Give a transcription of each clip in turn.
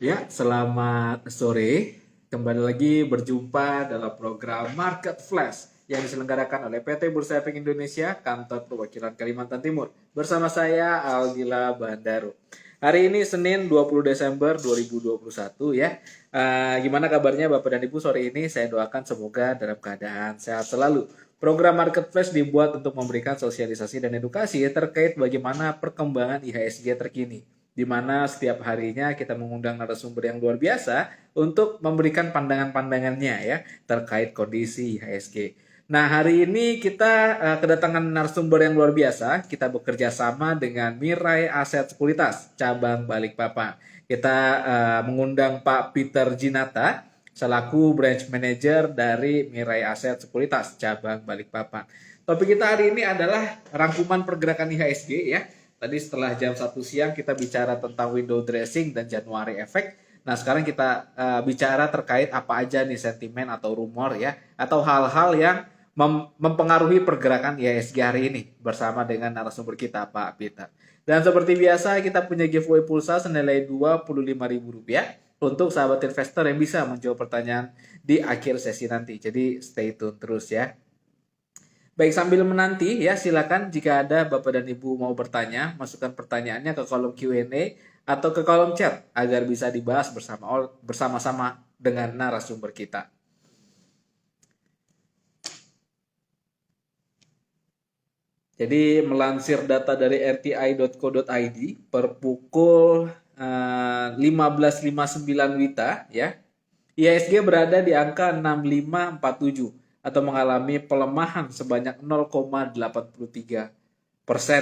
Ya, selamat sore. Kembali lagi berjumpa dalam program Market Flash yang diselenggarakan oleh PT Bursa Efek Indonesia, Kantor Perwakilan Kalimantan Timur. Bersama saya Algila Bandaru. Hari ini Senin 20 Desember 2021 ya. Gimana kabarnya Bapak dan Ibu sore ini? Saya doakan semoga dalam keadaan sehat selalu. Program Market Flash dibuat untuk memberikan sosialisasi dan edukasi terkait bagaimana perkembangan IHSG terkini, di mana setiap harinya kita mengundang narasumber yang luar biasa untuk memberikan pandangan-pandangannya ya terkait kondisi IHSG. Nah, hari ini kita kedatangan narasumber yang luar biasa. Kita bekerja sama dengan Mirai Aset Sekuritas cabang Balikpapan. Kita mengundang Pak Peter Jinata selaku branch manager dari Mirai Aset Sekuritas cabang Balikpapan. Topik kita hari ini adalah rangkuman pergerakan IHSG ya. Tadi setelah jam 1 siang kita bicara tentang window dressing dan Januari effect. Nah, sekarang kita bicara terkait apa aja nih sentimen atau rumor ya, atau hal-hal yang mempengaruhi pergerakan IHSG hari ini bersama dengan narasumber kita Pak Peter. Dan seperti biasa kita punya giveaway pulsa senilai Rp25.000 untuk sahabat investor yang bisa menjawab pertanyaan di akhir sesi nanti. Jadi stay tune terus ya. Baik, sambil menanti ya, silakan jika ada Bapak dan Ibu mau bertanya, masukkan pertanyaannya ke kolom Q&A atau ke kolom chat agar bisa dibahas bersama-sama dengan narasumber kita. Jadi melansir data dari rti.co.id per pukul 15.59 WITA ya, IHSG berada di angka 6547 atau mengalami pelemahan sebanyak 0,83%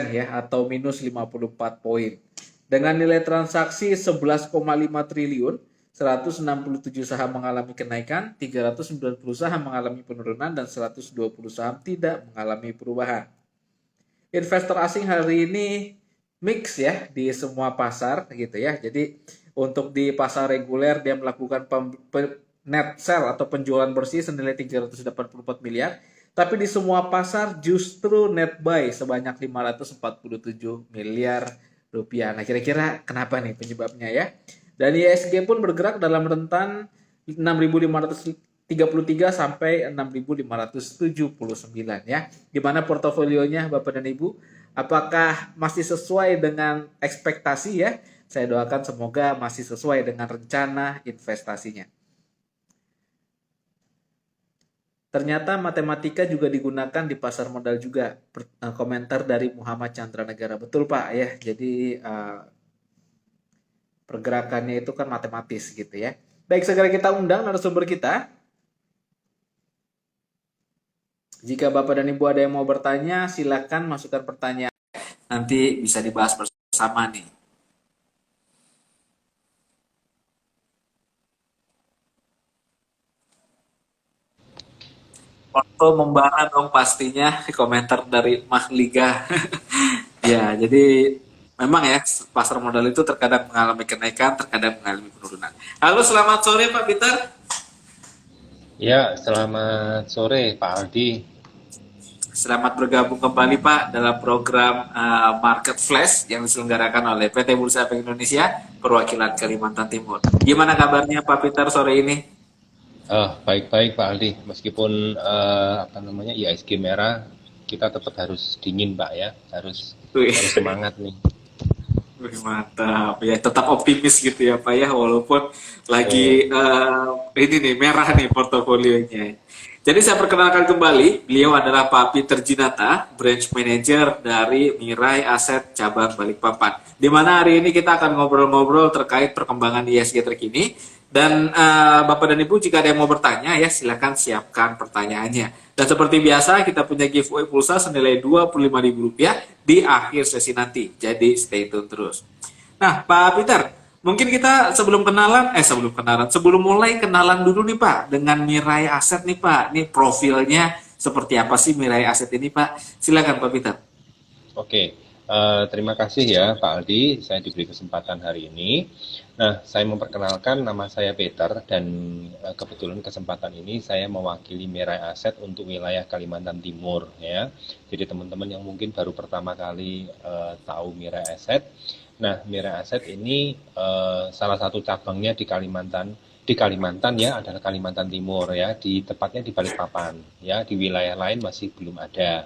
ya, atau minus 54 poin. Dengan nilai transaksi 11,5 triliun, 167 saham mengalami kenaikan, 390 saham mengalami penurunan, dan 120 saham tidak mengalami perubahan. Investor asing hari ini mix ya di semua pasar gitu ya. Jadi untuk di pasar reguler dia melakukan net sell atau penjualan bersih senilai 384 miliar, tapi di semua pasar justru net buy sebanyak 547 miliar rupiah. Nah, kira-kira kenapa nih penyebabnya ya? Dan ISG pun bergerak dalam rentan 6.533 sampai 6.579 ya. Gimana portofolionya Bapak dan Ibu? Apakah masih sesuai dengan ekspektasi ya? Saya doakan semoga masih sesuai dengan rencana investasinya. Ternyata matematika juga digunakan di pasar modal juga. Komentar dari Muhammad Chandra Negara. Betul Pak ya. Jadi pergerakannya itu kan matematis gitu ya. Baik, segera kita undang narasumber kita. Jika Bapak dan Ibu ada yang mau bertanya, silakan masukkan pertanyaan. Nanti bisa dibahas bersama nih. Foto membara dong pastinya, komentar dari Mahliga. Ya, jadi memang ya pasar modal itu terkadang mengalami kenaikan, terkadang mengalami penurunan. Halo, selamat sore Pak Peter. Ya, selamat sore Pak Aldi. Selamat bergabung kembali Pak dalam program Market Flash yang diselenggarakan oleh PT Bursa Efek Indonesia perwakilan Kalimantan Timur. Gimana kabarnya Pak Peter sore ini? Baik-baik Pak Aldi. Meskipun IHSG merah, kita tetap harus dingin Pak ya. Harus Wih, harus semangat nih. wih, mantap ya, tetap optimis gitu ya Pak ya, walaupun Betul. lagi ini nih merah nih portofolionya. Jadi saya perkenalkan kembali, beliau adalah Pak Peter Jinata, Branch Manager dari Mirai Aset Cabang Balikpapan. Di mana hari ini kita akan ngobrol-ngobrol terkait perkembangan ISG terkini. Dan Bapak dan Ibu jika ada yang mau bertanya ya silakan siapkan pertanyaannya. Dan seperti biasa kita punya giveaway pulsa senilai Rp25.000 di akhir sesi nanti. Jadi stay tune terus. Nah, Pak Peter, mungkin kita sebelum mulai kenalan dulu nih Pak dengan Mirai Aset nih Pak. Nih profilnya seperti apa sih Mirai Aset ini Pak? Silakan Pak Peter. Oke, terima kasih ya Pak Aldi, saya diberi kesempatan hari ini. Nah, saya memperkenalkan nama saya Peter dan kebetulan kesempatan ini saya mewakili Mirai Aset untuk wilayah Kalimantan Timur ya. Jadi teman-teman yang mungkin baru pertama kali tahu Mirai Aset, Nah, Mira Asset ini salah satu cabangnya di Kalimantan ya adalah Kalimantan Timur ya, di tepatnya di Balikpapan ya, di wilayah lain masih belum ada.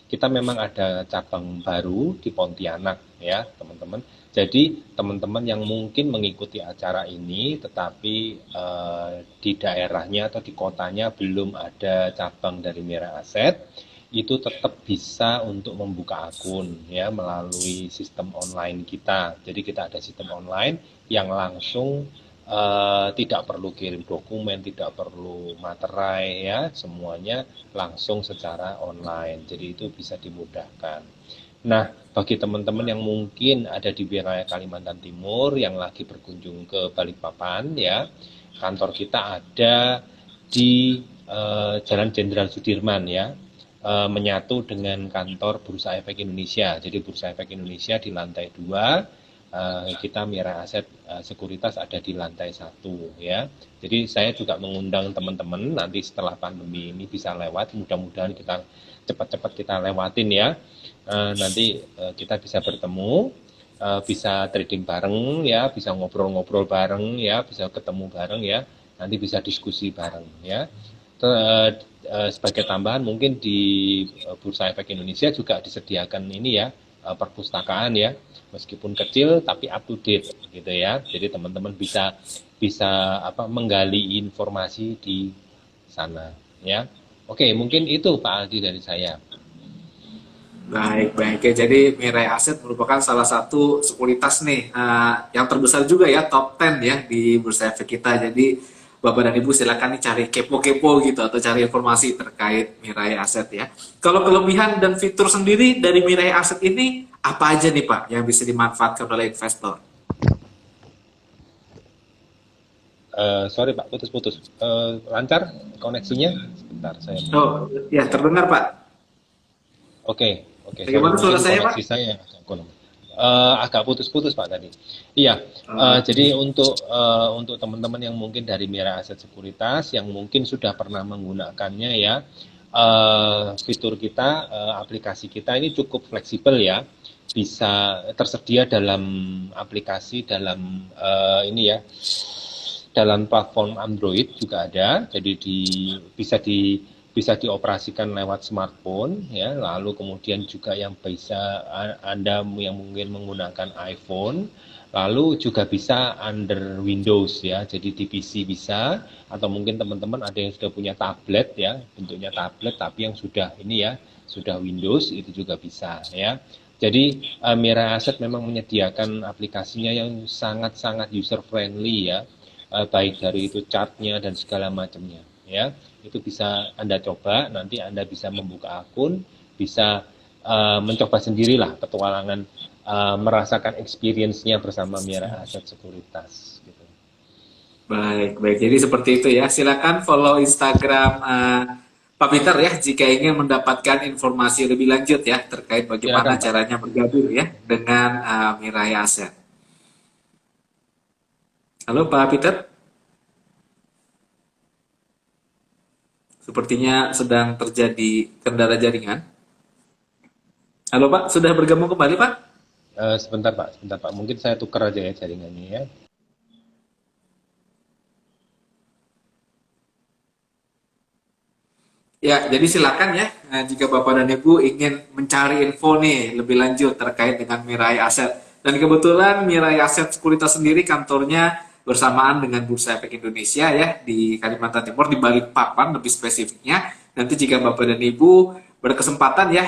Kita memang ada cabang baru di Pontianak ya, teman-teman. Jadi teman-teman yang mungkin mengikuti acara ini tetapi di daerahnya atau di kotanya belum ada cabang dari Mira Asset, itu tetap bisa untuk membuka akun ya melalui sistem online kita. Jadi kita ada sistem online yang langsung tidak perlu kirim dokumen, tidak perlu materai ya, semuanya langsung secara online. Jadi itu bisa dimudahkan. Nah, bagi teman-teman yang mungkin ada di wilayah Kalimantan Timur yang lagi berkunjung ke Balikpapan ya, kantor kita ada di Jalan Jenderal Sudirman ya, menyatu dengan kantor Bursa Efek Indonesia. Jadi Bursa Efek Indonesia di lantai 2, kita Mira Asset Sekuritas ada di lantai 1 ya. Jadi saya juga mengundang teman-teman nanti setelah pandemi ini bisa lewat, mudah-mudahan kita cepat-cepat kita lewatin ya. Nanti kita bisa bertemu, bisa trading bareng ya, bisa ngobrol-ngobrol bareng ya, bisa ketemu bareng ya, nanti bisa diskusi bareng ya. Sebagai tambahan mungkin di Bursa Efek Indonesia juga disediakan ini ya, perpustakaan ya, meskipun kecil tapi up to date gitu ya. Jadi teman-teman bisa bisa menggali informasi di sana ya. Oke, mungkin itu Pak Aldi dari saya. Baik, baik. Ya, jadi Mirai Asset merupakan salah satu sekuritas nih yang terbesar juga ya, top 10 ya di bursa efek kita. Jadi Bapak dan Ibu silakan nih cari kepo-kepo gitu atau cari informasi terkait Mirai Asset ya. Kalau kelebihan dan fitur sendiri dari Mirai Asset ini apa aja nih Pak yang bisa dimanfaatkan oleh investor? Sorry Pak, putus-putus. Lancar koneksinya? Sebentar, saya mau. Oh, ya terdengar Pak. Oke, oke. Sorry, Bagaimana suara mungkin saya Pak? koneksi saya agak kurang. Agak putus-putus Pak tadi. Iya, Oh, jadi untuk teman-teman yang mungkin dari Mira Aset Sekuritas yang mungkin sudah pernah menggunakannya ya, fitur kita, aplikasi kita ini cukup fleksibel ya, bisa tersedia dalam aplikasi dalam ini ya, dalam platform Android juga ada, jadi bisa dioperasikan lewat smartphone ya, lalu kemudian juga yang bisa Anda yang mungkin menggunakan iPhone, lalu juga bisa under Windows ya, jadi di PC bisa, atau mungkin teman-teman ada yang sudah punya tablet ya, bentuknya tablet tapi yang sudah ini ya, sudah Windows itu juga bisa ya. Jadi Mira Asset memang menyediakan aplikasinya yang sangat-sangat user friendly ya, baik dari itu chartnya dan segala macamnya ya, itu bisa Anda coba, nanti Anda bisa membuka akun, bisa mencoba sendirilah petualangan, merasakan experience-nya bersama Mira Aset Sekuritas gitu. baik, baik. Jadi seperti itu ya. Silakan follow Instagram Pak Peter ya jika ingin mendapatkan informasi lebih lanjut ya terkait bagaimana Silakan Pak. caranya bergabung ya dengan Mirai Asset. Halo Pak Peter, sepertinya sedang terjadi kendala jaringan. Halo Pak, sudah bergabung kembali Pak? Sebentar Pak, mungkin saya tukar aja ya jaringannya ya. Ya, jadi silakan ya jika Bapak dan Ibu ingin mencari info nih lebih lanjut terkait dengan Mirai Aset. Dan kebetulan Mirai Aset Sekuritas sendiri kantornya bersamaan dengan Bursa Efek Indonesia ya di Kalimantan Timur di Balikpapan lebih spesifiknya. Nanti jika Bapak dan Ibu berkesempatan ya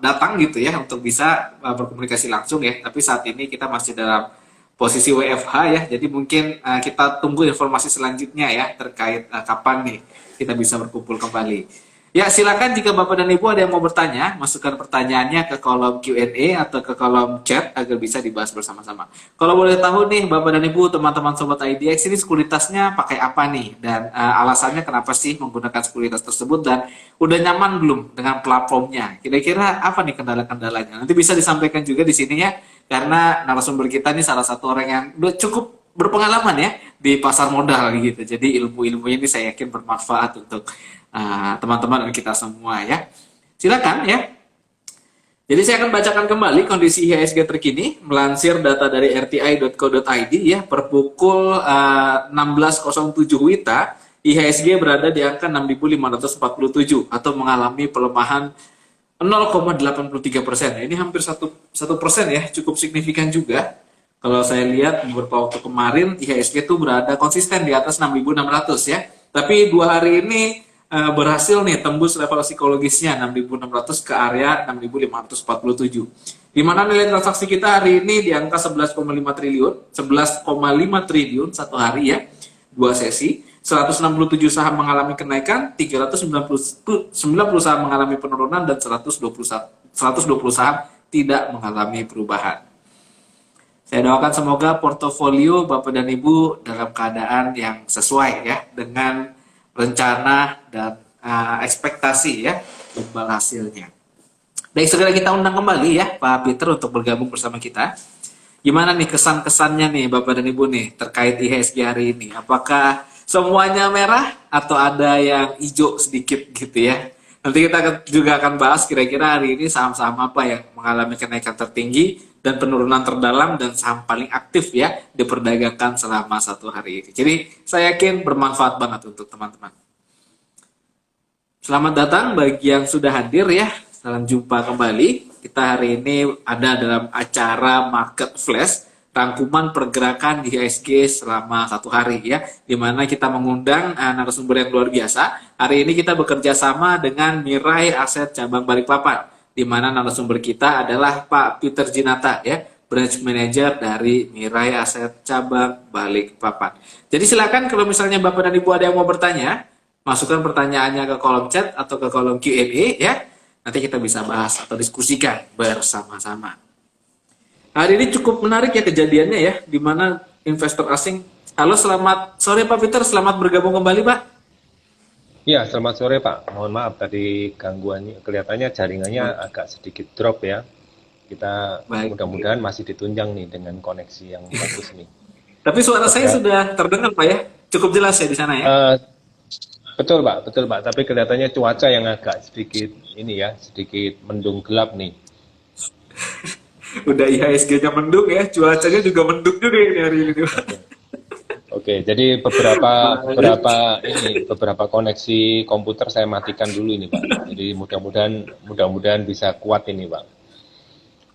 datang gitu ya untuk bisa berkomunikasi langsung ya. Tapi saat ini kita masih dalam posisi WFH ya. Jadi mungkin kita tunggu informasi selanjutnya ya terkait kapan nih kita bisa berkumpul kembali. Ya, silakan jika Bapak dan Ibu ada yang mau bertanya, masukkan pertanyaannya ke kolom Q&A atau ke kolom chat agar bisa dibahas bersama-sama. Kalau boleh tahu nih Bapak dan Ibu, teman-teman sobat IDX ini sekuritasnya pakai apa nih dan alasannya kenapa sih menggunakan sekuritas tersebut dan udah nyaman belum dengan platformnya? Kira-kira apa nih kendala-kendalanya? Nanti bisa disampaikan juga di sini ya, karena narasumber kita ini salah satu orang yang udah cukup berpengalaman ya di pasar modal gitu. Jadi ilmu-ilmunya ini saya yakin bermanfaat untuk teman-teman dan kita semua ya. Silakan ya. Jadi saya akan bacakan kembali kondisi IHSG terkini melansir data dari rti.co.id ya per pukul 16.07 WITA IHSG berada di angka 6.547 atau mengalami pelemahan 0,83%. Ini hampir 1% ya, cukup signifikan juga. Kalau saya lihat beberapa waktu kemarin IHSG itu berada konsisten di atas 6.600 ya. Tapi 2 hari ini berhasil nih tembus level psikologisnya 6.600 ke area 6.547. Di mana nilai transaksi kita hari ini di angka 11,5 triliun, 11,5 triliun satu hari ya, 2 sesi. 167 saham mengalami kenaikan, 390 saham mengalami penurunan, dan 120 saham tidak mengalami perubahan. Saya doakan semoga portofolio Bapak dan Ibu dalam keadaan yang sesuai ya dengan rencana dan ekspektasi ya imbal hasilnya. Baik, segera kita undang kembali ya Pak Peter untuk bergabung bersama kita. Gimana nih kesan-kesannya nih Bapak dan Ibu nih terkait IHSG hari ini? Apakah semuanya merah atau ada yang hijau sedikit gitu ya? Nanti kita juga akan bahas kira-kira hari ini saham-saham apa yang mengalami kenaikan tertinggi dan penurunan terdalam dan saham paling aktif ya diperdagangkan selama 1 hari ini. Jadi saya yakin bermanfaat banget untuk teman-teman. Selamat datang bagi yang sudah hadir ya. Salam jumpa kembali. Kita hari ini ada dalam acara Market Flash, rangkuman pergerakan di IHSG selama 1 hari ya, di mana kita mengundang narasumber yang luar biasa. Hari ini kita bekerja sama dengan Mirai Aset Cabang Balikpapan, di mana narasumber kita adalah Pak Peter Jinata ya, Branch Manager dari Mirai Aset Cabang Balikpapan. Jadi silakan kalau misalnya Bapak dan Ibu ada yang mau bertanya, masukkan pertanyaannya ke kolom chat atau ke kolom Q&A ya. Nanti kita bisa bahas atau diskusikan bersama-sama. Hari ini cukup menarik ya kejadiannya ya, di mana investor asing. Halo, selamat sore Pak Peter, selamat bergabung kembali Pak. Ya, selamat sore Pak. Mohon maaf tadi gangguannya, kelihatannya jaringannya agak sedikit drop ya. Kita mudah-mudahan masih ditunjang nih dengan koneksi yang bagus nih. Tapi suara saya sudah terdengar Pak ya, cukup jelas ya di sana ya. Betul Pak, betul Pak. Tapi kelihatannya cuaca yang agak sedikit ini ya, sedikit mendung gelap nih. Udah IHSG-nya mendung ya, cuacanya juga mendung juga ini hari ini. Oke, jadi beberapa koneksi komputer saya matikan dulu ini Pak. Jadi mudah-mudahan bisa kuat ini Pak.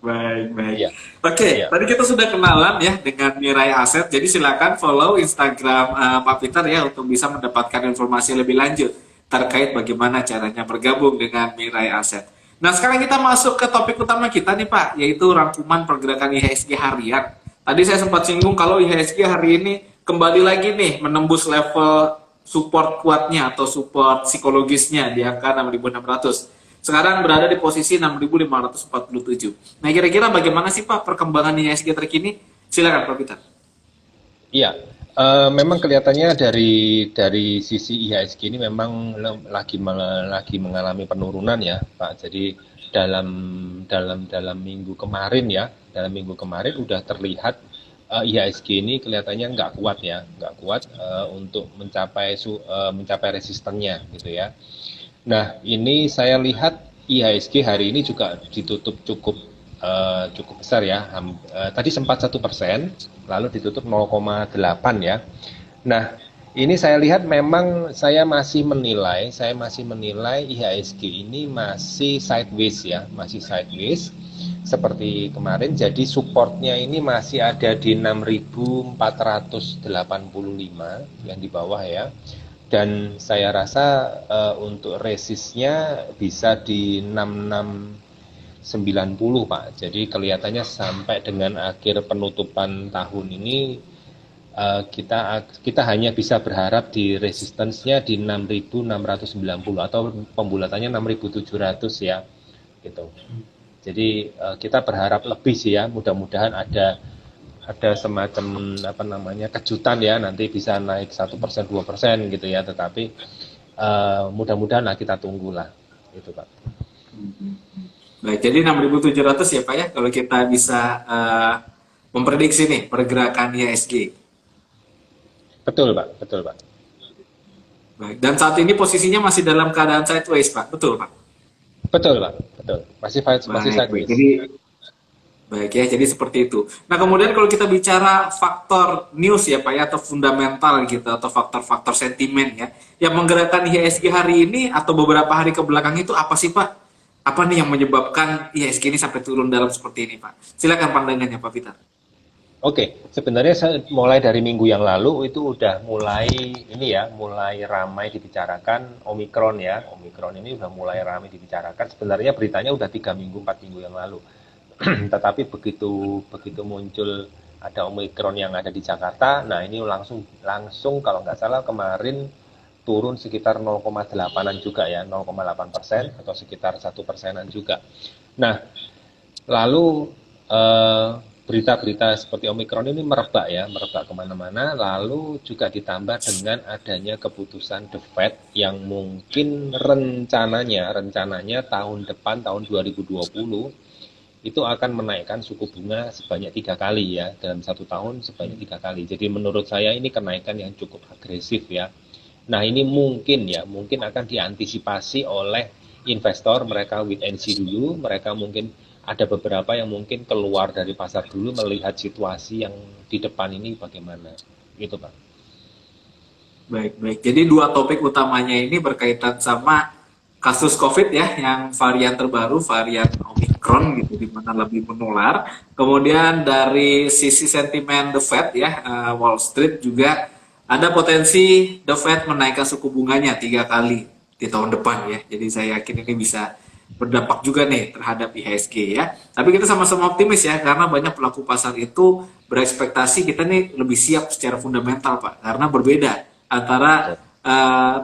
Baik. Ya. Oke, tadi kita sudah kenalan ya dengan Mirai Aset. Jadi silakan follow Instagram Pak Peter ya untuk bisa mendapatkan informasi lebih lanjut terkait bagaimana caranya bergabung dengan Mirai Aset. Nah, sekarang kita masuk ke topik utama kita nih Pak, yaitu rangkuman pergerakan IHSG harian. Tadi saya sempat singgung kalau IHSG hari ini kembali lagi nih menembus level support kuatnya atau support psikologisnya di angka 6.600. Sekarang berada di posisi 6.547. Nah, kira-kira bagaimana sih Pak perkembangan IHSG terkini? Silakan Pak Peter. Iya, memang kelihatannya dari sisi IHSG ini memang lagi mengalami penurunan ya Pak. Jadi dalam minggu kemarin ya, udah terlihat IHSG ini kelihatannya nggak kuat untuk mencapai resistennya gitu ya. Nah, ini saya lihat IHSG hari ini juga ditutup cukup besar ya. Tadi sempat 1%, lalu ditutup 0,8 ya. Nah, ini saya lihat memang saya masih menilai IHSG ini masih sideways ya, seperti kemarin. Jadi supportnya ini masih ada di 6.485 yang di bawah ya. Dan saya rasa untuk resistnya bisa di 6690 Pak. Jadi kelihatannya sampai dengan akhir penutupan tahun ini kita hanya bisa berharap di resistance-nya di 6690 atau pembulatannya 6700 ya. Gitu. Jadi kita berharap lebih sih ya, mudah-mudahan ada semacam kejutan ya, nanti bisa naik 1%, 2% gitu ya, tetapi mudah-mudahan kita tunggulah itu Pak. Baik, jadi 6.700 ya Pak ya kalau kita bisa memprediksi nih pergerakan IHSG. Betul Pak. Baik, dan saat ini posisinya masih dalam keadaan sideways Pak, betul Pak? Betul Pak, betul. Masih Baik, baik. sideways. Jadi baik ya, jadi seperti itu. Nah, kemudian kalau kita bicara faktor news ya Pak ya, atau fundamental gitu, atau faktor-faktor sentimen ya, yang menggerakkan IHSG hari ini atau beberapa hari ke belakang itu apa sih Pak? Apa nih yang menyebabkan IHSG ini sampai turun dalam seperti ini Pak? Silakan pandangannya Pak Peter. Oke, sebenarnya mulai dari minggu yang lalu itu udah mulai ini ya, mulai ramai dibicarakan Omikron ya. Omikron ini udah mulai ramai dibicarakan. Sebenarnya beritanya udah 3 minggu, 4 minggu yang lalu. Tetapi begitu begitu muncul ada Omikron yang ada di Jakarta, nah ini langsung langsung kalau nggak salah kemarin turun sekitar 0,8-an juga ya, 0,8% atau sekitar 1%-an juga. Nah, lalu berita-berita seperti Omikron ini merebak ya, merebak kemana-mana, lalu juga ditambah dengan adanya keputusan The Fed yang mungkin rencananya tahun depan, tahun 2020, itu akan menaikkan suku bunga sebanyak 3 kali ya, dalam 1 tahun sebanyak 3 kali. Jadi menurut saya ini kenaikan yang cukup agresif ya. Nah ini mungkin ya, mungkin akan diantisipasi oleh investor, mereka wait and see dulu, mereka mungkin ada beberapa yang mungkin keluar dari pasar dulu melihat situasi yang di depan ini bagaimana, gitu Pak. Baik, baik. Jadi dua topik utamanya ini berkaitan sama kasus COVID ya, yang varian terbaru, varian Omicron gitu, di mana lebih menular. Kemudian dari sisi sentimen The Fed ya, Wall Street juga ada potensi The Fed menaikkan suku bunganya 3 kali di tahun depan ya. Jadi saya yakin ini bisa berdampak juga nih terhadap IHSG ya. Tapi kita sama-sama optimis ya, karena banyak pelaku pasar itu berekspektasi kita nih lebih siap secara fundamental Pak, karena berbeda antara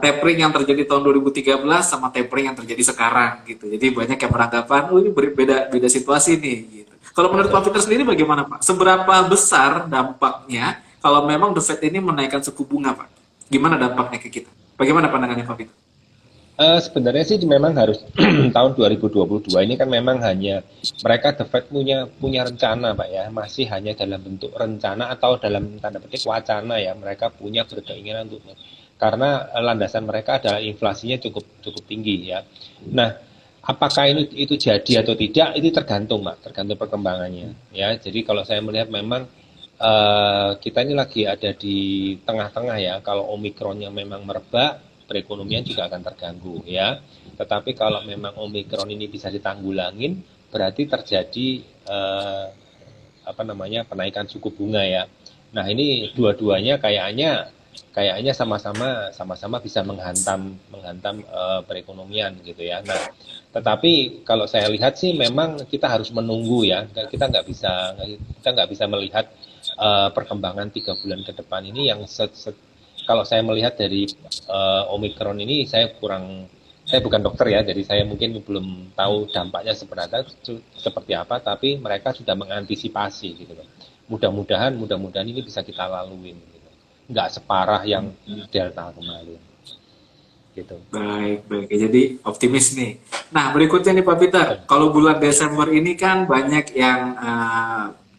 tapering yang terjadi tahun 2013 sama tapering yang terjadi sekarang gitu. Jadi banyak yang beranggapan, oh ini berbeda beda situasi nih gitu. Kalau menurut Pak Peter sendiri bagaimana Pak? Seberapa besar dampaknya kalau memang The Fed ini menaikkan suku bunga Pak? Gimana dampaknya ke kita? Bagaimana pandangannya Pak Peter? Sebenarnya sih memang harus tahun 2022 ini kan memang hanya mereka The Fed punya rencana Pak ya, masih hanya dalam bentuk rencana atau dalam tanda petik wacana ya, mereka punya berkeinginan untuk karena landasan mereka adalah inflasinya cukup cukup tinggi ya. Nah, apakah itu jadi atau tidak itu tergantung Pak, tergantung perkembangannya ya. Jadi kalau saya melihat memang kita ini lagi ada di tengah-tengah ya. Kalau Omikronnya memang merebak, perekonomian juga akan terganggu ya. Tetapi kalau memang Omikron ini bisa ditanggulangin, berarti terjadi penaikan suku bunga ya. Nah ini dua-duanya kayaknya sama-sama bisa menghantam perekonomian gitu ya. Nah tetapi kalau saya lihat sih memang kita harus menunggu ya. Kita nggak bisa melihat perkembangan 3 bulan ke depan ini yang kalau saya melihat dari Omikron ini saya bukan dokter ya, jadi saya mungkin belum tahu dampaknya seperti apa, tapi mereka sudah mengantisipasi gitu loh. Mudah-mudahan ini bisa kita laluin gitu. Nggak separah yang Delta kemarin. Gitu. Baik, baik. Jadi optimis nih. Nah, berikutnya nih Pak Peter, kalau bulan Desember ini kan banyak yang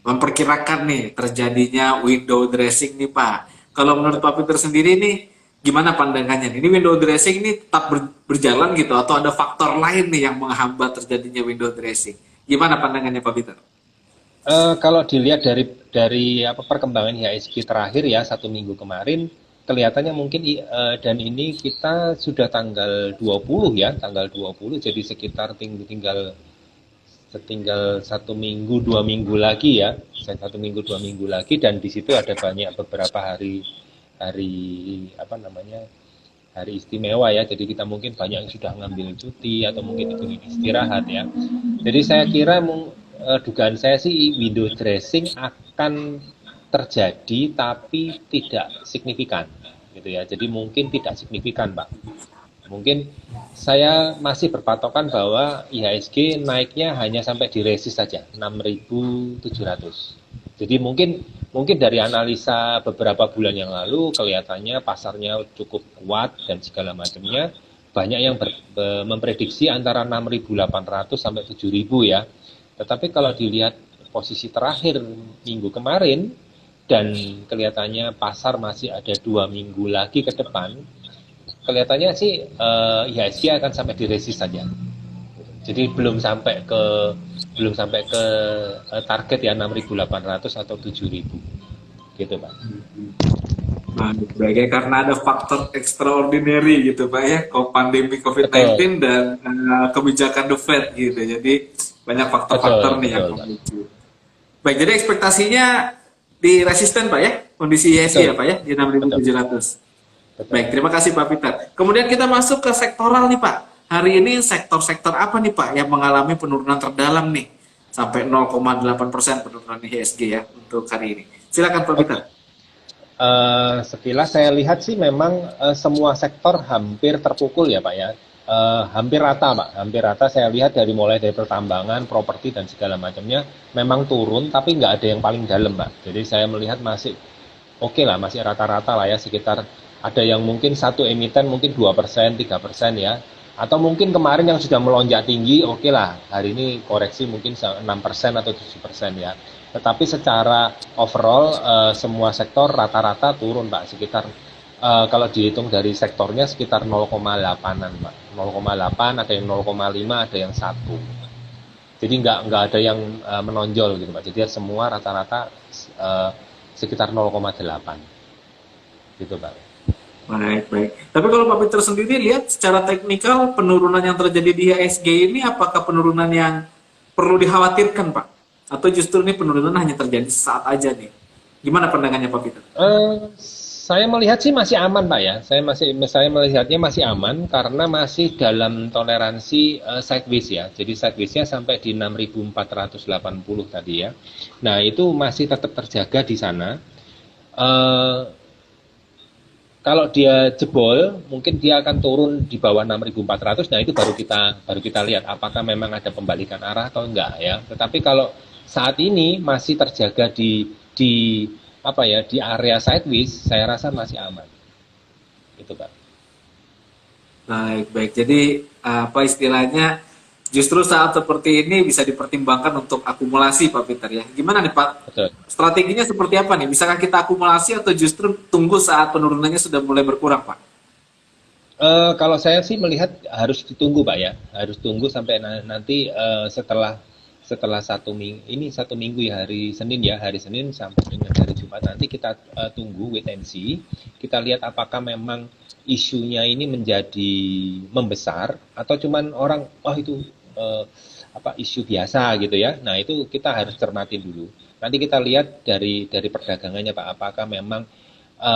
memperkirakan nih terjadinya window dressing nih Pak. Kalau menurut Pak Peter sendiri nih, gimana pandangannya? Ini window dressing ini tetap berjalan gitu atau ada faktor lain nih yang menghambat terjadinya window dressing? Gimana pandangannya Pak Peter? Kalau dilihat dari perkembangan IHSG terakhir ya 1 minggu kemarin, kelihatannya mungkin dan ini kita sudah tanggal 20 ya, tanggal 20, jadi sekitar tinggal 1 minggu 2 minggu lagi ya, 1 minggu 2 minggu lagi, dan di situ ada banyak beberapa hari hari istimewa ya, jadi kita mungkin banyak yang sudah ngambil cuti atau mungkin itu istirahat ya. Jadi saya kira dugaan saya sih window dressing akan terjadi tapi tidak signifikan gitu ya. Jadi mungkin tidak signifikan Pak. Mungkin saya masih berpatokan bahwa IHSG naiknya hanya sampai di resist saja 6.700. Jadi mungkin dari analisa beberapa bulan yang lalu kelihatannya pasarnya cukup kuat dan segala macamnya, banyak yang memprediksi antara 6.800 sampai 7.000 ya. Tetapi kalau dilihat posisi terakhir minggu kemarin dan kelihatannya pasar masih ada 2 minggu lagi ke depan, kelihatannya sih IHSG akan sampai di resist saja. Jadi belum sampai ke target ya 6.800 atau 7.000 gitu Pak. Nah, sebagai karena ada faktor extraordinary gitu Pak ya, pandemi Betul, COVID-19 dan kebijakan The Fed gitu. Jadi banyak faktor-faktor betul, nih yang betul Pak. memicu. Baik, jadi ekspektasinya di resisten Pak ya, kondisi IHSG ya Betul, Pak ya, di betul, 6.700. betul. Baik, terima kasih Pak Peter. Kemudian kita masuk ke sektoral nih Pak. Hari ini sektor-sektor apa nih Pak yang mengalami penurunan terdalam nih? Sampai 0,8% penurunan IHSG ya untuk hari ini. Silakan Pak Peter. Oke. Sekilas saya lihat sih memang semua sektor hampir terpukul ya Pak ya. Hampir rata Pak, hampir rata saya lihat mulai dari pertambangan, properti dan segala macamnya memang turun tapi nggak ada yang paling dalam Pak. Jadi saya melihat masih oke lah, masih rata-rata lah ya, sekitar ada yang mungkin satu emiten mungkin 2%, 3% ya. Atau mungkin kemarin yang sudah melonjak tinggi, oke lah, hari ini koreksi mungkin 6% atau 7% ya. Tetapi secara overall semua sektor rata-rata turun Pak, sekitar kalau dihitung dari sektornya sekitar 0,8-an Pak. 0,8, ada yang 0,5, ada yang 1. Jadi nggak ada yang menonjol gitu Pak. Jadi semua rata-rata uh, sekitar 0,8 gitu Pak. Baik, baik. Tapi kalau Pak Peter sendiri lihat secara teknikal penurunan yang terjadi di IHSG ini apakah penurunan yang perlu dikhawatirkan Pak? Atau justru ini penurunan hanya terjadi saat aja nih? Gimana pandangannya Pak Peter? Saya melihat sih masih aman Pak ya. Saya melihatnya masih aman karena masih dalam toleransi sideways ya. Jadi sidewaysnya sampai di 6.480 tadi ya. Nah itu masih tetap terjaga di sana. Eh, Kalau dia jebol, mungkin dia akan turun di bawah 6.400. Nah, itu baru kita lihat apakah memang ada pembalikan arah atau enggak ya. Tetapi kalau saat ini masih terjaga di apa ya, di area sideways, saya rasa masih aman. Itu, Pak. Baik, baik. Jadi apa istilahnya justru saat seperti ini bisa dipertimbangkan untuk akumulasi Pak Peter ya. Gimana nih Pak? Betul. Strateginya seperti apa nih? Bisakah kita akumulasi atau justru tunggu saat penurunannya sudah mulai berkurang Pak? Kalau saya sih melihat harus ditunggu Pak ya, harus tunggu sampai nanti setelah setelah 1 minggu ini, 1 minggu ya, hari Senin sampai dengan hari Jumat nanti kita tunggu wait and see, kita lihat apakah memang isunya ini menjadi membesar atau cuman orang oh itu eh, apa isu biasa gitu ya. Nah itu kita harus cermati dulu. Nanti kita lihat dari perdagangannya Pak, apakah memang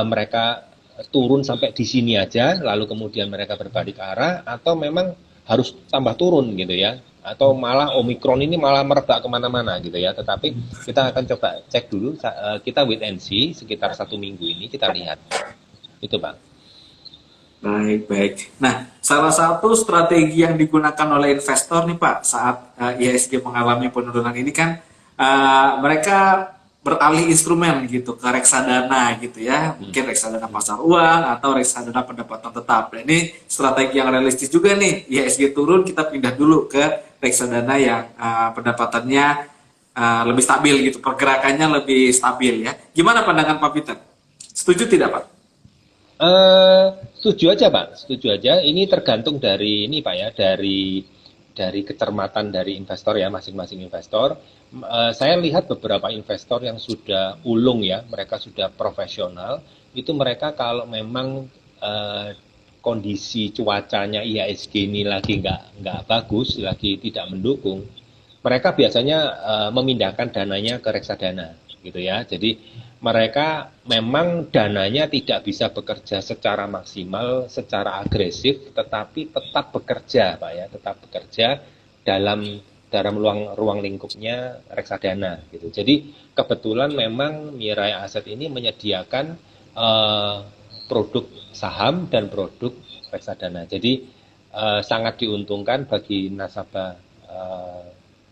mereka turun sampai di sini aja, lalu kemudian mereka berbalik arah, atau memang harus tambah turun gitu ya, atau malah Omikron ini malah merebak kemana-mana gitu ya. Tetapi kita akan coba cek dulu, kita wait and see sekitar 1 minggu ini kita lihat, itu Bang. Baik, baik. Nah, salah satu strategi yang digunakan oleh investor nih Pak saat IHSG mengalami penurunan ini kan mereka beralih instrumen gitu ke reksadana gitu ya. Mungkin reksadana pasar uang atau reksadana pendapatan tetap. Nah, ini strategi yang realistis juga nih. IHSG turun, kita pindah dulu ke reksadana yang pendapatannya lebih stabil gitu, pergerakannya lebih stabil ya. Gimana pandangan Pak Peter? Setuju tidak Pak? Setuju aja Pak, setuju aja. Ini tergantung dari ini Pak ya, dari kecermatan dari investor ya, masing-masing investor. Saya lihat beberapa investor yang sudah ulung ya, mereka sudah profesional, itu mereka kalau memang eh, kondisi cuacanya IHSG ini lagi nggak bagus, lagi tidak mendukung, mereka biasanya memindahkan dananya ke reksadana gitu ya. Jadi mereka memang dananya tidak bisa bekerja secara maksimal, secara agresif, tetapi tetap bekerja, Pak ya, tetap bekerja dalam dalam ruang lingkupnya reksadana gitu. Jadi kebetulan memang Mirai Aset ini menyediakan eh, produk saham dan produk reksadana. Jadi sangat diuntungkan bagi nasabah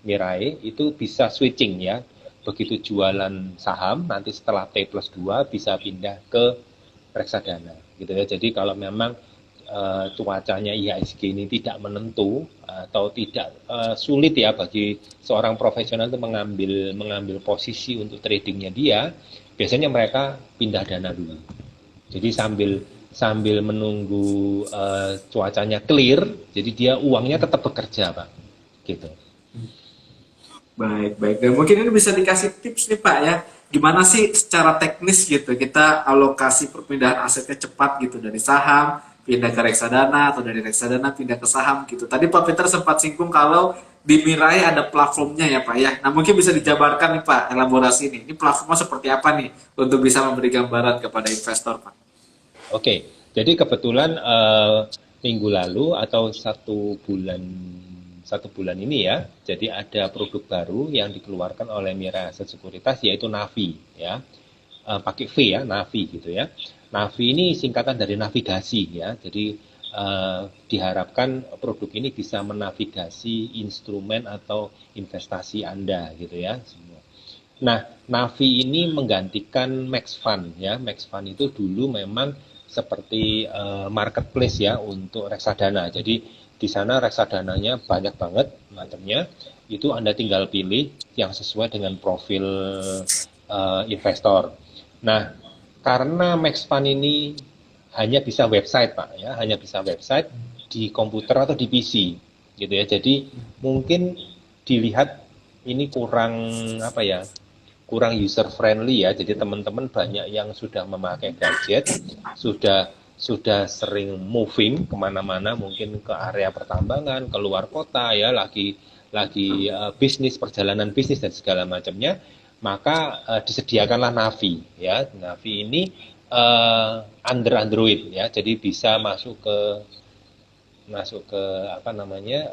Mirai itu bisa switching ya. Begitu jualan saham, nanti setelah T+2 bisa pindah ke reksadana gitu ya. Jadi kalau memang cuacanya IHSG ini tidak menentu atau tidak sulit ya bagi seorang profesional itu mengambil posisi untuk tradingnya dia, biasanya mereka pindah dana dulu. Jadi sambil menunggu cuacanya clear, jadi dia uangnya tetap bekerja Pak. gitu. Baik, baik. Dan mungkin ini bisa dikasih tips nih Pak ya, gimana sih secara teknis gitu kita alokasi perpindahan asetnya cepat gitu dari saham pindah ke reksadana atau dari reksadana pindah ke saham gitu. Tadi Pak Peter sempat singgung kalau di Mirai ada platformnya ya Pak ya. Nah mungkin bisa dijabarkan nih Pak elaborasi ini. Ini platformnya seperti apa nih untuk bisa memberi gambaran kepada investor Pak? Oke, jadi kebetulan minggu lalu atau satu bulan ini ya, jadi ada produk baru yang dikeluarkan oleh Mira Aset Sekuritas yaitu Navi ya. Pakai V ya, Navi gitu ya. Navi ini singkatan dari navigasi ya. Jadi diharapkan produk ini bisa menavigasi instrumen atau investasi Anda gitu ya semua. Nah, Navi ini menggantikan Max Fund ya. Max Fund itu dulu memang seperti marketplace ya untuk reksadana. Jadi di sana reksadananya banyak banget macamnya. Itu Anda tinggal pilih yang sesuai dengan profil investor. Nah, karena Max Fund ini hanya bisa website Pak ya, hanya bisa website di komputer atau di PC gitu ya. Jadi mungkin dilihat ini kurang apa ya, kurang user friendly ya. Jadi teman-teman banyak yang sudah memakai gadget, sudah sering moving kemana-mana, mungkin ke area pertambangan, ke luar kota ya, lagi bisnis, perjalanan bisnis dan segala macamnya, maka disediakanlah Navi ya. Navi ini under Android ya, jadi bisa masuk ke apa namanya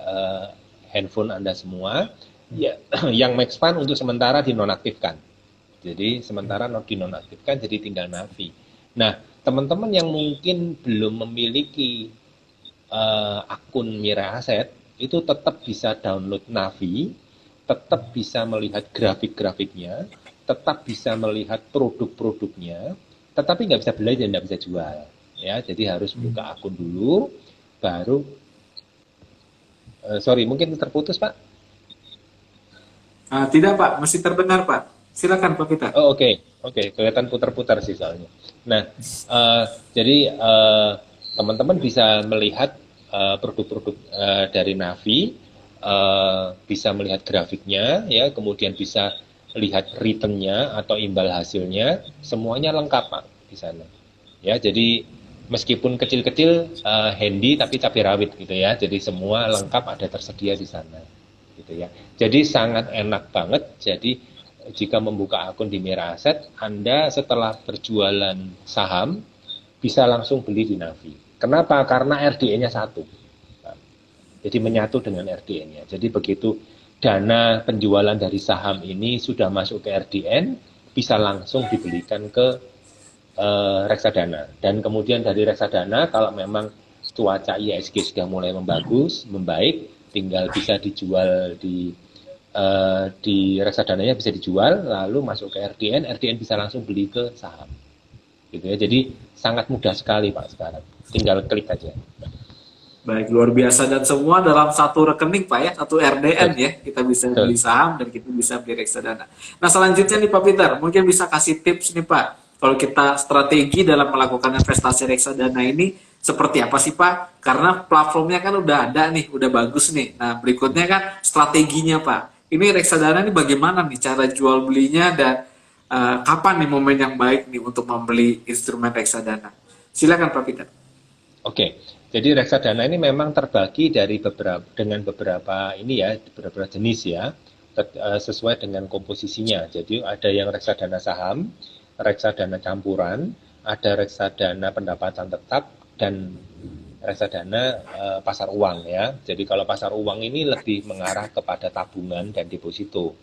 handphone Anda semua ya. Yang Max Fund untuk sementara dinonaktifkan, jadi sementara dinonaktifkan, jadi tinggal Navi. Nah, teman-teman yang mungkin belum memiliki akun Mira Aset itu tetap bisa download Navi, tetap bisa melihat grafik-grafiknya, tetap bisa melihat produk-produknya, tetapi nggak bisa beli dan nggak bisa jual. Ya, jadi harus buka akun dulu, baru. Sorry, mungkin terputus Pak. Tidak Pak, masih terdengar Pak. Silakan Pak Peter. Oh, oke, kelihatan putar-putar sih soalnya. Nah, jadi teman-teman bisa melihat produk-produk dari Navi, bisa melihat grafiknya, ya, kemudian bisa lihat returnnya atau imbal hasilnya, semuanya lengkap Pak di sana. Ya, jadi meskipun kecil-kecil, handy tapi cabai rawit gitu ya. Jadi semua lengkap ada tersedia di sana, gitu ya. Jadi sangat enak banget. Jadi jika membuka akun di Mira Aset, Anda setelah berjualan saham bisa langsung beli di Navi. Kenapa? Karena RDN-nya satu. Jadi menyatu dengan RDN-nya. Jadi begitu dana penjualan dari saham ini sudah masuk ke RDN, bisa langsung dibelikan ke reksadana. Dan kemudian dari reksadana, kalau memang cuaca IHSG sudah mulai membaik, tinggal bisa dijual di reksadananya, bisa dijual, lalu masuk ke RDN, RDN bisa langsung beli ke saham. Gitu ya. Jadi sangat mudah sekali Pak sekarang. Tinggal klik aja. Baik, luar biasa, dan semua dalam satu rekening Pak ya, satu RDN ya. Kita bisa beli Betul. saham dan kita bisa beli reksadana. Nah, selanjutnya nih Pak Peter, mungkin bisa kasih tips nih Pak. Kalau kita strategi dalam melakukan investasi reksadana ini seperti apa sih Pak? Karena platformnya kan udah ada nih, udah bagus nih. Nah, berikutnya kan strateginya Pak. Ini reksadana ini bagaimana nih cara jual belinya, dan kapan nih momen yang baik nih untuk membeli instrumen reksadana? Silakan Pak Peter. Oke, jadi reksadana ini memang terbagi dengan beberapa ini ya, beberapa jenis ya, sesuai dengan komposisinya. Jadi ada yang reksadana saham, reksadana campuran, ada reksadana pendapatan tetap, dan reksadana pasar uang ya. Jadi kalau pasar uang ini lebih mengarah kepada tabungan dan deposito.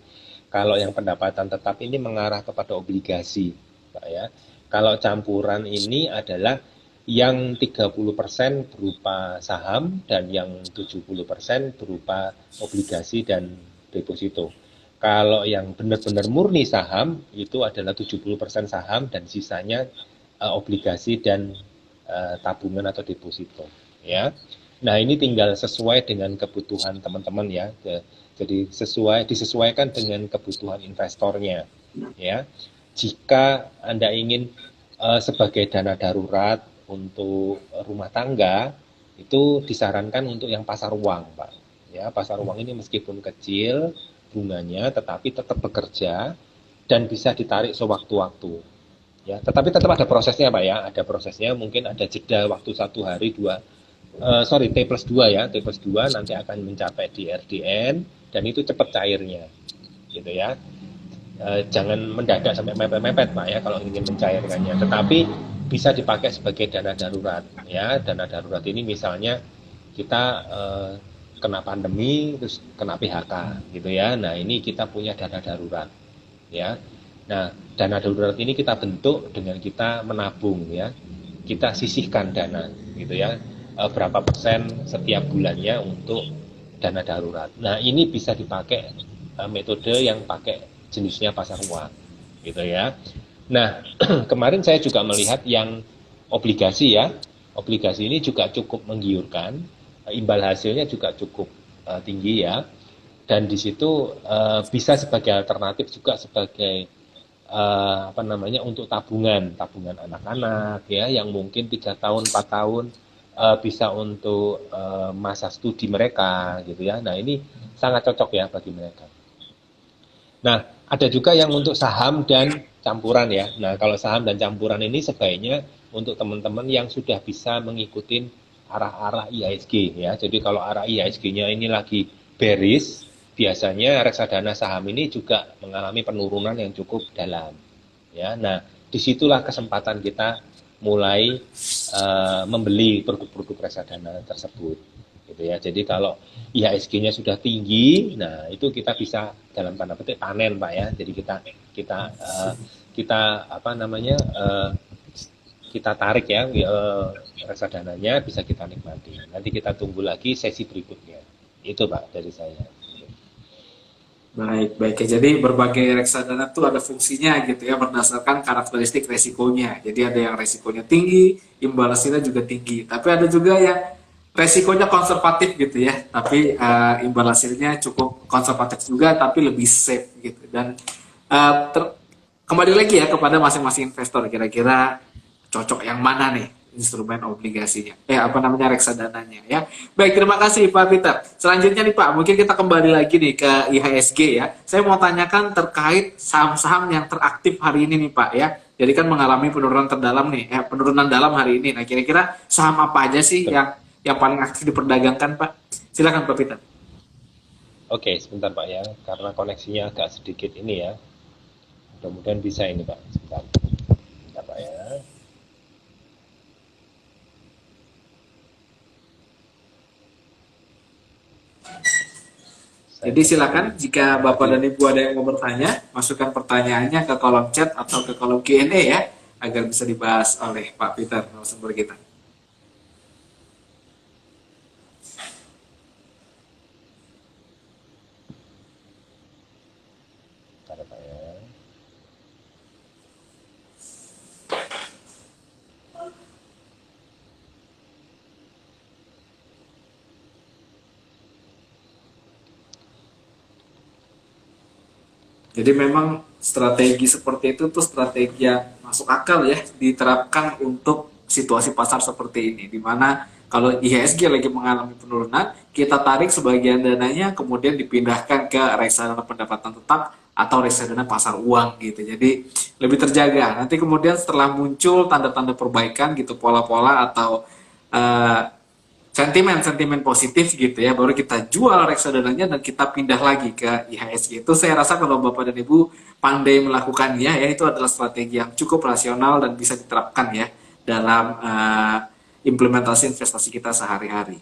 Kalau yang pendapatan tetap ini mengarah kepada obligasi, Pak ya. Kalau campuran ini adalah yang 30% berupa saham dan yang 70% berupa obligasi dan deposito. Kalau yang benar-benar murni saham itu adalah 70% saham dan sisanya obligasi dan tabungan atau deposito ya. Nah, ini tinggal sesuai dengan kebutuhan teman-teman ya. Jadi disesuaikan dengan kebutuhan investornya ya. Jika Anda ingin sebagai dana darurat untuk rumah tangga, itu disarankan untuk yang pasar uang, Pak. Ya, pasar uang ini meskipun kecil bunganya, tetapi tetap bekerja dan bisa ditarik sewaktu-waktu. Ya, tetapi tetap ada prosesnya Pak ya, ada prosesnya, mungkin ada jeda waktu 1 hari, dua, sorry T plus 2 ya, T plus 2 nanti akan mencapai di RDN dan itu cepat cairnya, gitu ya. Jangan mendadak sampai mepet-mepet Pak ya kalau ingin mencairkannya, tetapi bisa dipakai sebagai dana darurat ya. Dana darurat ini misalnya kita kena pandemi terus kena PHK gitu ya. Nah, ini kita punya dana darurat ya. Nah, dana darurat ini kita bentuk dengan kita menabung ya. Kita sisihkan dana gitu ya. Berapa persen setiap bulannya untuk dana darurat. Nah, ini bisa dipakai metode yang pakai jenisnya pasar uang gitu ya. Nah, kemarin saya juga melihat yang obligasi ya. Obligasi ini juga cukup menggiurkan, imbal hasilnya juga cukup tinggi ya. Dan di situ bisa sebagai alternatif juga sebagai apa namanya untuk tabungan anak-anak ya yang mungkin 3 tahun 4 tahun bisa untuk masa studi mereka gitu ya. Nah, ini sangat cocok ya bagi mereka. Nah, ada juga yang untuk saham dan campuran ya. Nah, kalau saham dan campuran ini sebaiknya untuk teman-teman yang sudah bisa mengikuti arah-arah IHSG ya. Jadi kalau arah IHSG-nya ini lagi bearish, biasanya reksadana saham ini juga mengalami penurunan yang cukup dalam. Ya, nah disitulah kesempatan kita mulai membeli produk-produk reksadana tersebut. Gitu ya. Jadi kalau IHSG-nya sudah tinggi, nah itu kita bisa dalam tanda petik panen Pak ya. Jadi kita apa namanya kita tarik ya reksadananya bisa kita nikmati. Nanti kita tunggu lagi sesi berikutnya. Itu Pak dari saya. Baik, baik ya. Jadi berbagai reksadana itu ada fungsinya gitu ya berdasarkan karakteristik resikonya. Jadi ada yang resikonya tinggi, imbal hasilnya juga tinggi. Tapi ada juga yang resikonya konservatif gitu ya. Tapi imbal hasilnya cukup konservatif juga, tapi lebih safe gitu. Dan kembali lagi ya kepada masing-masing investor. Kira-kira cocok yang mana nih instrumen obligasinya, apa namanya reksadananya ya. Baik, terima kasih Pak Peter. Selanjutnya nih Pak, mungkin kita kembali lagi nih ke IHSG ya. Saya mau tanyakan terkait saham-saham yang teraktif hari ini nih Pak ya. Jadi kan mengalami penurunan terdalam nih, penurunan dalam hari ini. Nah, kira-kira saham apa aja sih yang paling aktif diperdagangkan Pak? Silakan Pak Peter. Oke, sebentar Pak ya, karena koneksinya agak sedikit ini ya. Mudah-mudahan bisa ini Pak. Sebentar Pak ya. Jadi silakan jika Bapak dan Ibu ada yang mau bertanya, masukkan pertanyaannya ke kolom chat atau ke kolom Q&A ya, agar bisa dibahas oleh Pak Peter, narasumber kita. Ada Pak ya. Jadi memang strategi seperti itu tuh strategi yang masuk akal ya diterapkan untuk situasi pasar seperti ini, di mana kalau IHSG lagi mengalami penurunan, kita tarik sebagian dananya kemudian dipindahkan ke reksadana pendapatan tetap atau reksadana pasar uang gitu. Jadi lebih terjaga. Nanti kemudian setelah muncul tanda-tanda perbaikan gitu, pola-pola atau eh, sentimen-sentimen positif gitu ya, baru kita jual reksadananya dan kita pindah lagi ke IHSG. Itu saya rasa kalau Bapak dan Ibu pandai melakukannya ya, itu adalah strategi yang cukup rasional dan bisa diterapkan ya dalam implementasi investasi kita sehari-hari.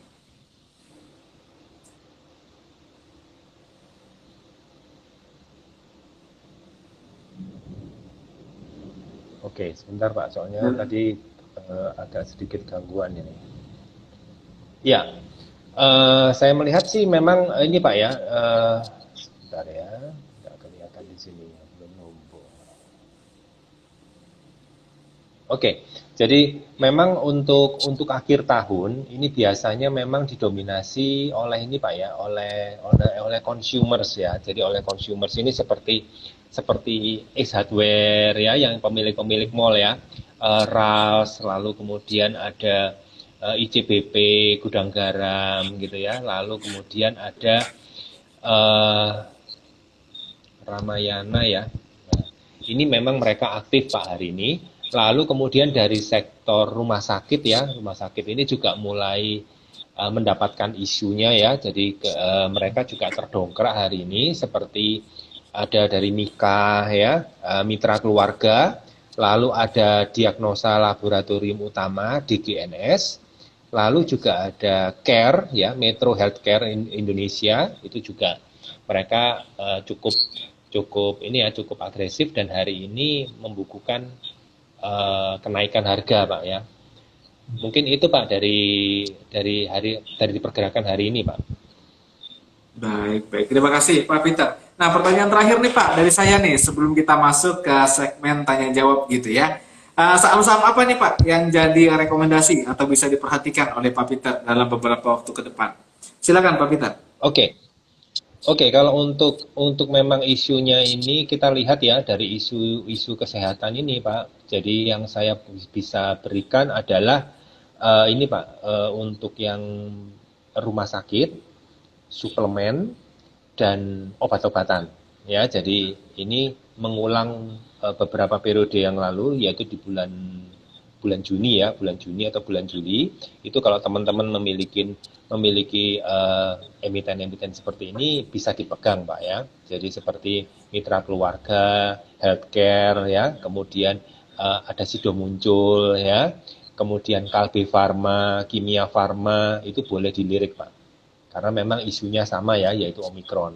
Oke, sebentar Pak, soalnya tadi agak sedikit gangguan ini. Ya, saya melihat sih memang ini Pak ya, sebentar ya, nggak kelihatan di sini, belum numpuk. Oke, jadi memang untuk akhir tahun ini biasanya memang didominasi oleh ini Pak ya, oleh consumers ya. Jadi oleh consumers ini seperti Ace Hardware ya, yang pemilik-pemilik mall ya, Ralphs, lalu kemudian ada ICBP, gudang garam gitu ya. Lalu kemudian ada eh, Ramayana ya. Nah, ini memang mereka aktif Pak hari ini. Lalu kemudian dari sektor rumah sakit ya, rumah sakit ini juga mulai mendapatkan isunya ya. Jadi mereka juga terdongkrak hari ini seperti ada dari nikah ya, mitra keluarga, lalu ada diagnosa laboratorium utama DGNS, lalu juga ada CARE ya, Metro Healthcare Indonesia, itu juga mereka cukup cukup ini ya, cukup agresif dan hari ini membukukan kenaikan harga Pak ya. Mungkin itu Pak dari pergerakan hari ini Pak. Baik, baik. Terima kasih Pak Peter. Nah, pertanyaan terakhir nih Pak dari saya nih sebelum kita masuk ke segmen tanya jawab gitu ya. Saham-saham apa nih Pak yang jadi rekomendasi atau bisa diperhatikan oleh Pak Peter dalam beberapa waktu ke depan? Silakan Pak Peter. Oke. Oke, kalau untuk memang isunya ini kita lihat ya dari isu kesehatan ini Pak. Jadi yang saya bisa berikan adalah ini Pak, untuk yang rumah sakit, suplemen dan obat-obatan ya. Jadi ini mengulang beberapa periode yang lalu yaitu di bulan bulan Juni ya, bulan Juni atau bulan Juli. Itu kalau teman-teman memiliki emiten-emiten seperti ini bisa dipegang Pak ya. Jadi seperti mitra keluarga, healthcare ya, kemudian ada Sido muncul ya, kemudian Kalbe Farma, Kimia Farma itu boleh dilirik Pak. Karena memang isunya sama ya, yaitu Omikron.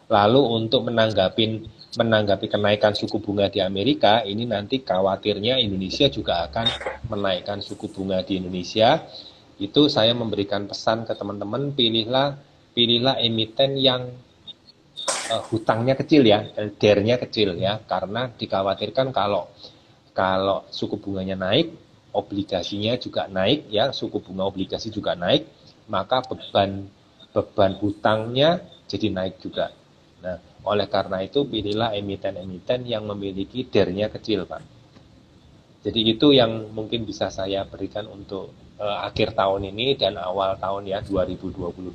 Lalu untuk menanggapi kenaikan suku bunga di Amerika, ini nanti khawatirnya Indonesia juga akan menaikkan suku bunga di Indonesia. Itu saya memberikan pesan ke teman-teman, pilihlah emiten yang hutangnya kecil ya, LDR-nya kecil ya, karena dikhawatirkan kalau suku bunganya naik, obligasinya juga naik ya, suku bunga obligasi juga naik, maka beban hutangnya jadi naik juga. Nah, oleh karena itu pilihlah emiten-emiten yang memiliki DER-nya kecil, Pak. Jadi itu yang mungkin bisa saya berikan untuk akhir tahun ini dan awal tahun ya 2022.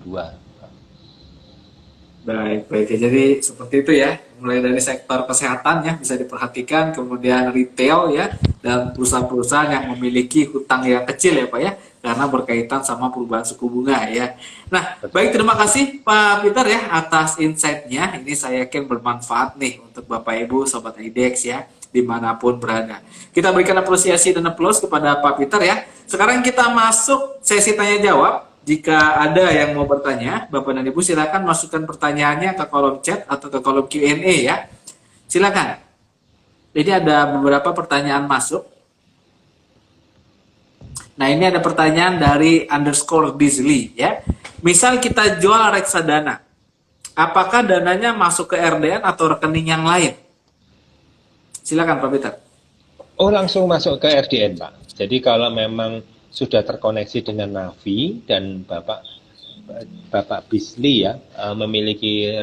Baik, baik. Ya, jadi seperti itu ya. Mulai dari sektor kesehatan ya bisa diperhatikan, kemudian retail ya, dan perusahaan-perusahaan yang memiliki hutang yang kecil ya Pak ya, karena berkaitan sama perubahan suku bunga ya. Nah, baik terima kasih Pak Peter ya atas insight-nya. Ini saya yakin bermanfaat nih untuk Bapak Ibu Sobat IDEX ya, dimanapun berada. Kita berikan apresiasi dan aplaus kepada Pak Peter ya. Sekarang kita masuk sesi tanya jawab. Jika ada yang mau bertanya, Bapak dan Ibu silakan masukkan pertanyaannya ke kolom chat atau ke kolom Q&A ya. Silakan. Jadi ada beberapa pertanyaan masuk. Nah ini ada pertanyaan dari _Disly ya. Misal kita jual reksadana, apakah dananya masuk ke RDN atau rekening yang lain? Silakan Pak Peter. Oh langsung masuk ke RDN Pak. Jadi kalau memang sudah terkoneksi dengan Navi dan Bapak Bisli ya memiliki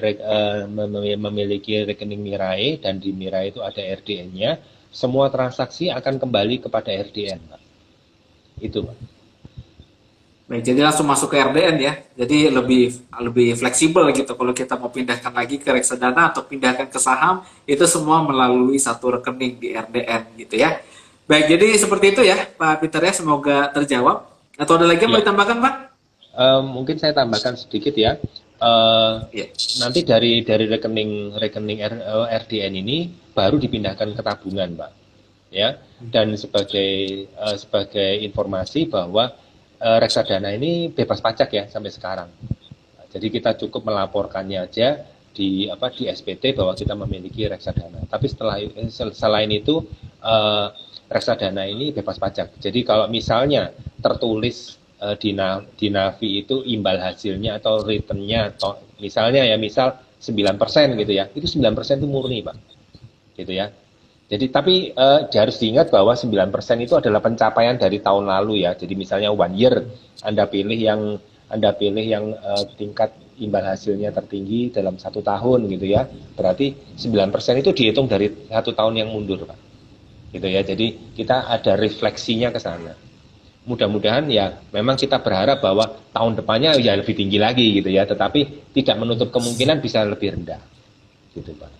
rekening Mirai dan di Mirai itu ada RDN-nya, semua transaksi akan kembali kepada RDN Pak. Itu Pak. Baik, jadi langsung masuk ke RDN ya. Jadi lebih fleksibel gitu kalau kita mau pindahkan lagi ke reksadana atau pindahkan ke saham, itu semua melalui satu rekening di RDN gitu ya. Baik, jadi seperti itu ya Pak Peter ya, semoga terjawab. Atau ada lagi yang mau ditambahkan Pak? Mungkin saya tambahkan sedikit ya. Nanti dari rekening RDN ini baru dipindahkan ke tabungan Pak. Ya, dan sebagai informasi bahwa reksadana ini bebas pajak ya sampai sekarang. Jadi kita cukup melaporkannya aja di SPT bahwa kita memiliki reksadana. Tapi selain itu reksadana ini bebas pajak. Jadi kalau misalnya tertulis di Navi itu imbal hasilnya atau returnnya misalnya ya misal 9% gitu ya, itu 9% itu murni Pak, gitu ya. Jadi tapi harus diingat bahwa 9% itu adalah pencapaian dari tahun lalu ya. Jadi misalnya 1 year Anda pilih yang tingkat imbal hasilnya tertinggi dalam 1 tahun gitu ya. Berarti 9% itu dihitung dari 1 tahun yang mundur Pak. Gitu ya. Jadi kita ada refleksinya ke sana. mudah-mudahan ya memang kita berharap bahwa tahun depannya ya lebih tinggi lagi gitu ya, tetapi tidak menutup kemungkinan bisa lebih rendah gitu Pak.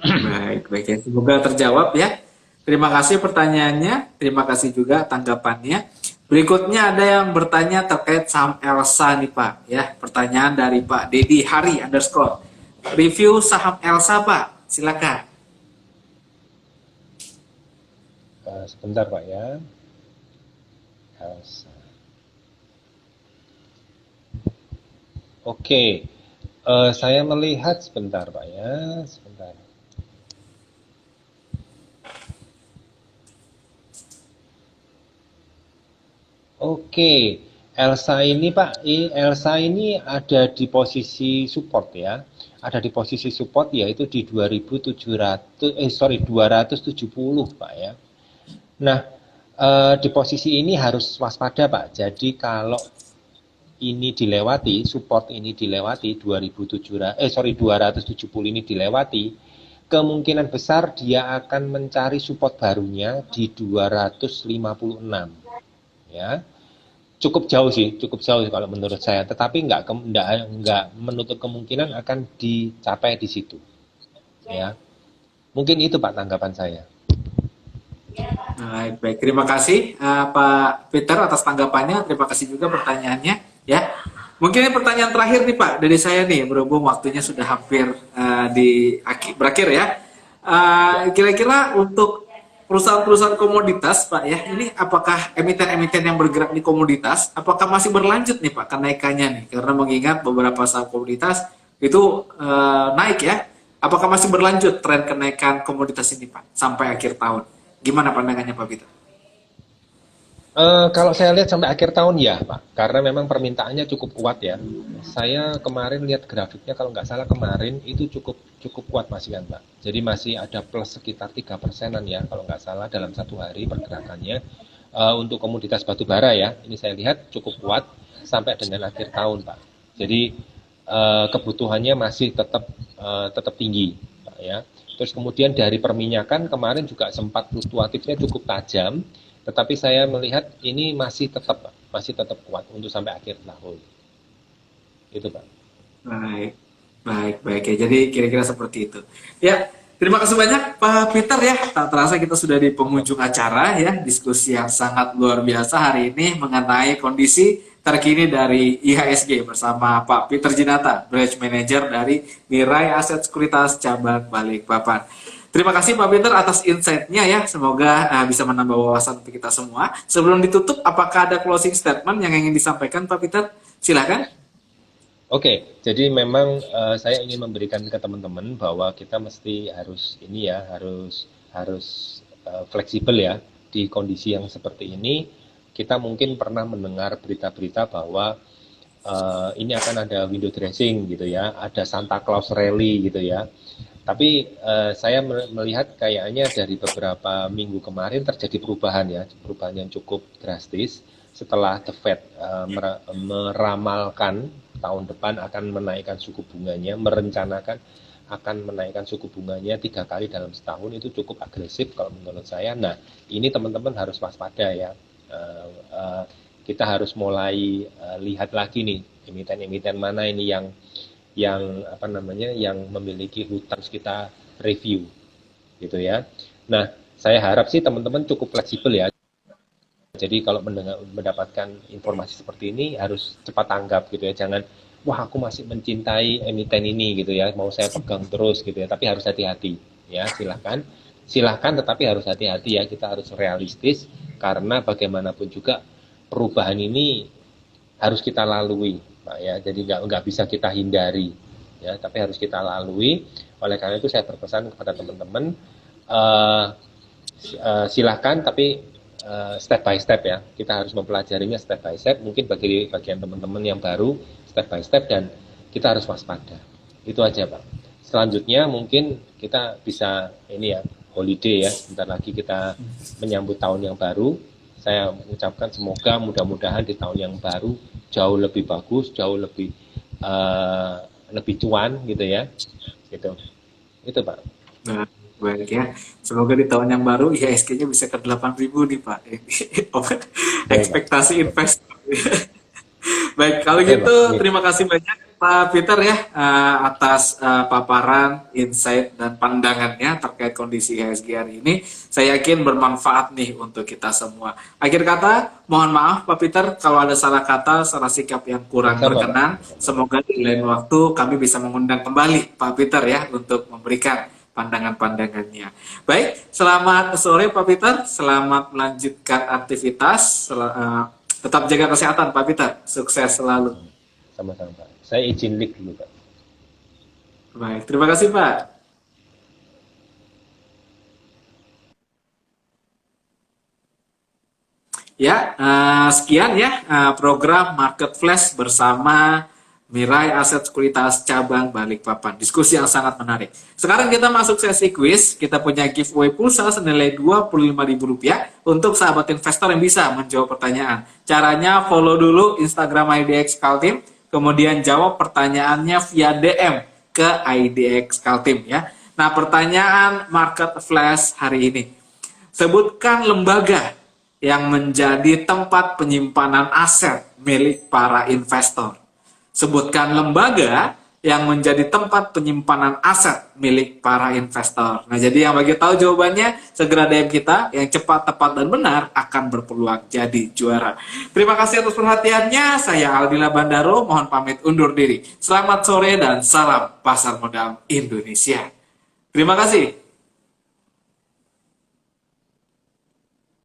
Baik, baik ya. Semoga terjawab ya. Terima kasih pertanyaannya, terima kasih juga tanggapannya. Berikutnya ada yang bertanya terkait saham Elsa nih Pak. Ya, pertanyaan dari Pak Dedi Hari underscore. Review saham Elsa Pak, silakan. Sebentar Pak ya. Elsa. Oke, saya melihat sebentar Pak ya, sebentar. Oke, Elsa ini ada di posisi support ya. Ada di posisi support yaitu di 270 Pak ya. Nah, di posisi ini harus waspada Pak. Jadi kalau ini dilewati, support ini dilewati 270 ini dilewati, kemungkinan besar dia akan mencari support barunya di 256 ya. Cukup jauh kalau menurut saya, tetapi nggak menutup kemungkinan akan dicapai di situ ya. Mungkin itu Pak tanggapan saya. Baik, baik. Terima kasih Pak Peter atas tanggapannya. Terima kasih juga pertanyaannya. Ya, mungkin ini pertanyaan terakhir nih Pak dari saya nih, berhubung waktunya sudah hampir berakhir ya. Kira-kira untuk perusahaan-perusahaan komoditas Pak ya, ini apakah emiten-emiten yang bergerak di komoditas, apakah masih berlanjut nih Pak kenaikannya nih? Karena mengingat beberapa saham komoditas itu naik ya. Apakah masih berlanjut tren kenaikan komoditas ini Pak sampai akhir tahun? Gimana pandangannya Pak Peter? Kalau saya lihat sampai akhir tahun ya Pak, karena memang permintaannya cukup kuat ya. Saya kemarin lihat grafiknya, kalau nggak salah kemarin itu cukup kuat masih kan Pak. Jadi masih ada plus sekitar 3%-an ya kalau nggak salah dalam satu hari pergerakannya. Untuk komoditas batu bara ya, ini saya lihat cukup kuat sampai dengan akhir tahun Pak. Jadi kebutuhannya masih tetap tinggi Pak ya. Terus kemudian dari perminyakan kemarin juga sempat fluktuatifnya cukup tajam, tetapi saya melihat ini masih tetap kuat untuk sampai akhir tahun. Itu Pak. Baik, baik, baik ya. Jadi kira-kira seperti itu. Ya, terima kasih banyak Pak Peter ya. Tak terasa kita sudah di penghujung acara ya. Diskusi yang sangat luar biasa hari ini mengenai kondisi terkini dari IHSG bersama Pak Peter Jinata, Branch Manager dari Mirai Aset Sekuritas Cabang Balikpapan. Terima kasih Pak Peter atas insight-nya ya. Semoga bisa menambah wawasan untuk kita semua. Sebelum ditutup, apakah ada closing statement yang ingin disampaikan Pak Peter? Silakan. Oke, jadi memang saya ingin memberikan ke teman-teman bahwa kita mesti harus fleksibel ya di kondisi yang seperti ini. Kita mungkin pernah mendengar berita-berita bahwa ini akan ada window dressing gitu ya, ada Santa Claus rally gitu ya. Tapi saya melihat kayaknya dari beberapa minggu kemarin terjadi perubahan yang cukup drastis setelah The Fed meramalkan tahun depan akan menaikkan suku bunganya, merencanakan akan menaikkan suku bunganya 3 kali dalam setahun. Itu cukup agresif kalau menurut saya. Nah, ini teman-teman harus waspada ya. Kita harus mulai lihat lagi nih emiten-emiten mana ini yang memiliki hutang kita review gitu ya. Nah, saya harap sih teman-teman cukup fleksibel ya. Jadi kalau mendapatkan informasi seperti ini harus cepat tanggap gitu ya. Jangan wah aku masih mencintai emiten ini gitu ya, mau saya pegang terus gitu ya. Tapi harus hati-hati ya. Silahkan tetapi harus hati-hati ya. Kita harus realistis karena bagaimanapun juga perubahan ini harus kita lalui Pak ya. Jadi nggak bisa kita hindari ya, tapi harus kita lalui. Oleh karena itu saya berpesan kepada teman-teman silahkan tapi step by step ya. Kita harus mempelajarinya step by step. Mungkin bagi bagian teman-teman yang baru step by step dan kita harus waspada. Itu aja Pak. Selanjutnya mungkin kita bisa ini ya holiday ya. Sebentar lagi kita menyambut tahun yang baru. Saya mengucapkan semoga mudah-mudahan di tahun yang baru jauh lebih bagus, jauh lebih cuan gitu ya. Gitu. Itu Pak. Baik ya. Semoga di tahun yang baru IHSG-nya bisa ke 8.000 nih Pak. Baik, Pak. Ekspektasi investor. Baik, kalau Oke, Pak. gitu Amin. terima kasih banyak Pak Peter ya atas paparan, insight dan pandangannya terkait kondisi IHSG hari ini. Saya yakin bermanfaat nih untuk kita semua. Akhir kata, mohon maaf Pak Peter kalau ada salah kata, salah sikap yang kurang Sama-sama, Pak. berkenan. Sama-sama. Semoga di lain waktu kami bisa mengundang kembali Pak Peter ya untuk memberikan pandangan-pandangannya. Baik, selamat sore Pak Peter, selamat melanjutkan aktivitas. Tetap jaga kesehatan Pak Peter, sukses selalu. Sama-sama, Pak. Saya izin leak dulu, Pak. Baik, terima kasih Pak. Ya, sekian ya program Market Flash bersama Mirai Aset Sekuritas Cabang Balikpapan. Diskusi yang sangat menarik. Sekarang kita masuk sesi quiz. Kita punya giveaway pulsa senilai Rp25.000 untuk sahabat investor yang bisa menjawab pertanyaan. Caranya follow dulu Instagram IDX Kaltim, kemudian jawab pertanyaannya via DM ke IDX Kaltim ya. Nah, pertanyaan Market Flash hari ini. Sebutkan lembaga yang menjadi tempat penyimpanan aset milik para investor. Sebutkan lembaga yang menjadi tempat penyimpanan aset milik para investor. Nah, jadi yang bagi tahu jawabannya, segera DM kita, yang cepat, tepat, dan benar akan berpeluang jadi juara. Terima kasih atas perhatiannya. Saya Aldila Bandaro, mohon pamit undur diri. Selamat sore dan salam pasar modal Indonesia. Terima kasih.